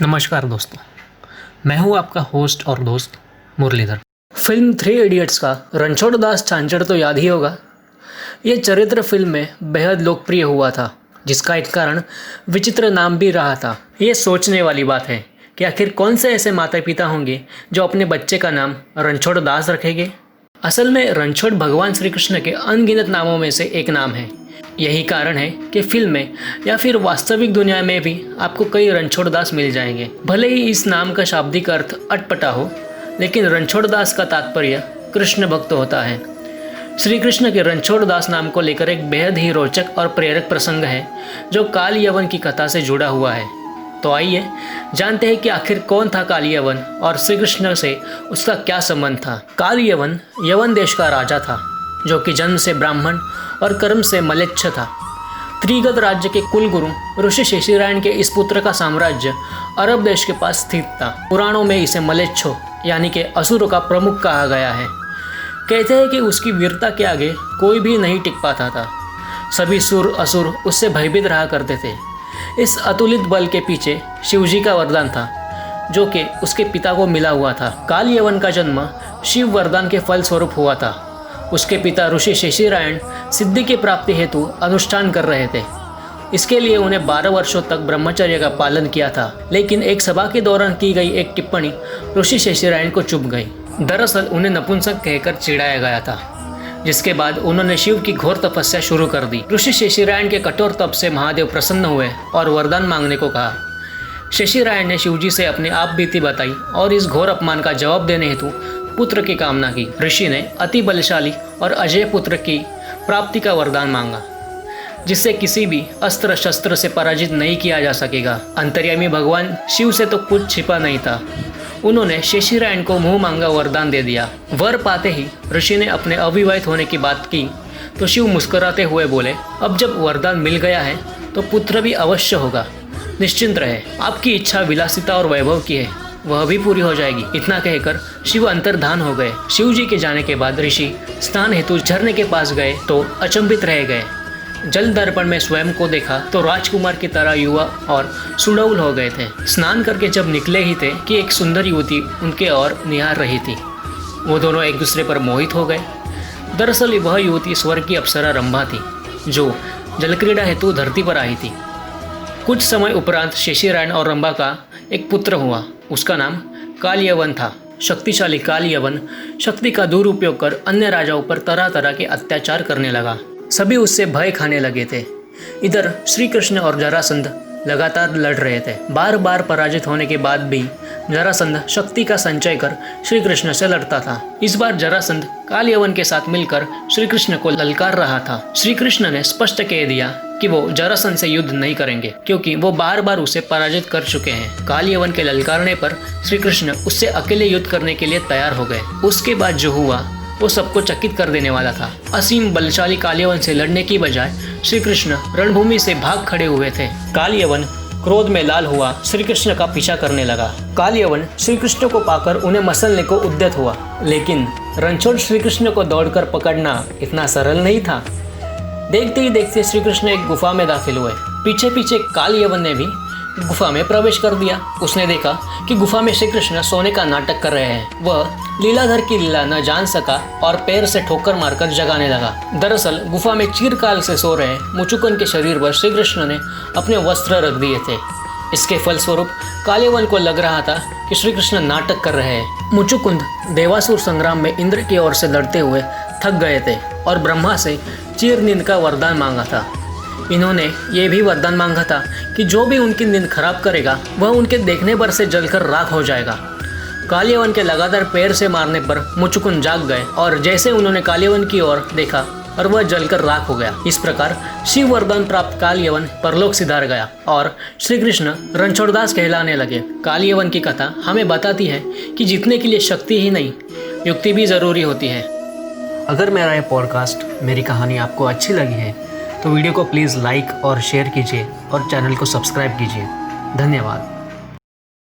नमस्कार दोस्तों, मैं हूं आपका होस्ट और दोस्त मुरलीधर। फिल्म थ्री इडियट्स का रणछोड़ दास छांचड़ तो याद ही होगा। ये चरित्र फिल्म में बेहद लोकप्रिय हुआ था, जिसका एक कारण विचित्र नाम भी रहा था। ये सोचने वाली बात है कि आखिर कौन से ऐसे माता पिता होंगे जो अपने बच्चे का नाम रणछोड़ दास रखेंगे। असल में रणछोड़ भगवान श्री कृष्ण के अनगिनत नामों में से एक नाम है। यही कारण है कि फिल्म में या फिर वास्तविक दुनिया में भी आपको कई रणछोड़ दास मिल जाएंगे। भले ही इस नाम का शाब्दिक अर्थ अटपटा हो, लेकिन रणछोड़ दास का तात्पर्य कृष्ण भक्त होता है। श्री कृष्ण के रणछोड़ दास नाम को लेकर एक बेहद ही रोचक और प्रेरक प्रसंग है, जो काल यवन की कथा से जुड़ा हुआ है। तो आइए जानते हैं कि आखिर कौन था काल यवन और श्री कृष्ण से उसका क्या संबंध था। काल यवन यवन देश का राजा था, जो कि जन्म से ब्राह्मण और कर्म से मलेच्छ था। त्रिगत राज्य के कुलगुरु ऋषि शेषिरायण के इस पुत्र का साम्राज्य अरब देश के पास स्थित था। पुराणों में इसे मलेच्छो यानी कि असुरों का प्रमुख कहा गया है। कहते हैं कि उसकी वीरता के आगे कोई भी नहीं टिक पाता था। सभी सुर असुर उससे भयभीत रहा करते थे। इस अतुलित बल के पीछे शिवजी का वरदान था, जो कि उसके पिता को मिला हुआ था। काल यवन का जन्म शिव वरदान के फल स्वरूप हुआ था। उसके पिता ऋषि शेषिरायण सिद्धि की प्राप्ति हेतु अनुष्ठान कर रहे थे। इसके लिए उन्हें 12 वर्षों तक ब्रह्मचर्य का पालन किया था, लेकिन एक सभा के दौरान की गई एक टिप्पणी ऋषि शेषिरायण को चुभ गई। दरअसल उन्हें नपुंसक कहकर चिढ़ाया गया था, जिसके बाद उन्होंने शिव की घोर तपस्या शुरू कर दी। ऋषि शेषिरायण के कठोर तप से महादेव प्रसन्न हुए और वरदान मांगने को कहा। शेषिरायण ने शिवजी से अपनी आप बीती बताई और इस घोर अपमान का जवाब देने हेतु पुत्र की कामना की। ऋषि ने अति बलशाली और अजय पुत्र की प्राप्ति का वरदान मांगा, जिससे किसी भी अस्त्र शस्त्र से पराजित नहीं किया जा सकेगा। अंतर्यामी भगवान शिव से तो कुछ छिपा नहीं था। उन्होंने शेषिरायण को मुंह मांगा वरदान दे दिया। वर पाते ही ऋषि ने अपने अविवाहित होने की बात की तो शिव मुस्कुराते हुए बोले, अब जब वरदान मिल गया है तो पुत्र भी अवश्य होगा। निश्चिंत रहे, आपकी इच्छा विलासिता और वैभव की है, वह भी पूरी हो जाएगी। इतना कहकर शिव अंतर्धान हो गए। शिव जी के जाने के बाद ऋषि स्नान हेतु झरने के पास गए तो अचंभित रह गए। जल दर्पण में स्वयं को देखा तो राजकुमार की तरह युवा और सुडौल हो गए थे। स्नान करके जब निकले ही थे कि एक सुंदर युवती उनके ओर निहार रही थी। वो दोनों एक दूसरे पर मोहित हो गए। दरअसल वह युवती स्वर्ग की अप्सरा रंभा थी, जो जलक्रीड़ा हेतु धरती पर आई थी। कुछ समय उपरांत शेषिरायण और रंभा का एक पुत्र हुआ। उसका नाम काल यवन था। शक्तिशाली काल यवन शक्ति का दुरुपयोग कर अन्य राजाओं पर तरह तरह के अत्याचार करने लगा। सभी उससे भय खाने लगे थे। इधर श्री कृष्ण और जरासंध लगातार लड़ रहे थे। बार बार पराजित होने के बाद भी जरासंध शक्ति का संचय कर श्री कृष्ण से लड़ता था। इस बार जरासंध काल यवन के साथ मिलकर श्री कृष्ण को ललकार रहा था। श्री कृष्ण ने स्पष्ट कह दिया कि वो जरासंध से युद्ध नहीं करेंगे, क्योंकि वो बार बार उसे पराजित कर चुके हैं। काल यवन के ललकारने पर श्री कृष्ण उससे अकेले युद्ध करने के लिए तैयार हो गए। उसके बाद जो हुआ वो सबको चकित कर देने वाला था। असीम बलशाली काल यवन से लड़ने की बजाय श्री कृष्ण रणभूमि से भाग खड़े हुए थे। काल यवन क्रोध में लाल हुआ श्री कृष्ण का पीछा करने लगा। काल यवन श्री कृष्ण को पाकर उन्हें मसलने को उद्यत हुआ, लेकिन रणछोड़ श्री कृष्ण को दौड़कर पकड़ना इतना सरल नहीं था। देखते ही देखते श्री कृष्ण एक गुफा में दाखिल हुए। पीछे पीछे काल यवन ने भी गुफा में प्रवेश कर दिया। उसने देखा कि गुफा में श्री कृष्ण सोने का नाटक कर रहे हैं। वह लीलाधर की लीला न जान सका और पैर से ठोकर मारकर जगाने लगा। दरअसल गुफा में चिरकाल से सो रहे मुचुकुंद के शरीर पर श्री कृष्ण ने अपने वस्त्र रख दिए थे। इसके फलस्वरूप काल यवन को लग रहा था कि श्री कृष्ण नाटक कर रहे हैं। मुचुकुंद देवासुर संग्राम में इंद्र की ओर से लड़ते हुए थक गए थे और ब्रह्मा से चिर नींद का वरदान मांगा था। इन्होंने ये भी वरदान मांगा था कि जो भी उनकी नींद खराब करेगा वह उनके देखने पर से जलकर राख हो जाएगा। काल यवन के लगातार पैर से मारने पर मुचुकुंद जाग गए और जैसे उन्होंने काल यवन की ओर देखा और वह जलकर राख हो गया। इस प्रकार शिव वरदान प्राप्त काल यवन परलोक सिधार गया और श्री कृष्ण रणछोड़ दास कहलाने लगे। काल यवन की कथा हमें बताती है कि जीतने के लिए शक्ति ही नहीं, युक्ति भी जरूरी होती है। अगर मेरा ये पॉडकास्ट, मेरी कहानी आपको अच्छी लगी है तो वीडियो को प्लीज़ लाइक और शेयर कीजिए और चैनल को सब्सक्राइब कीजिए। धन्यवाद।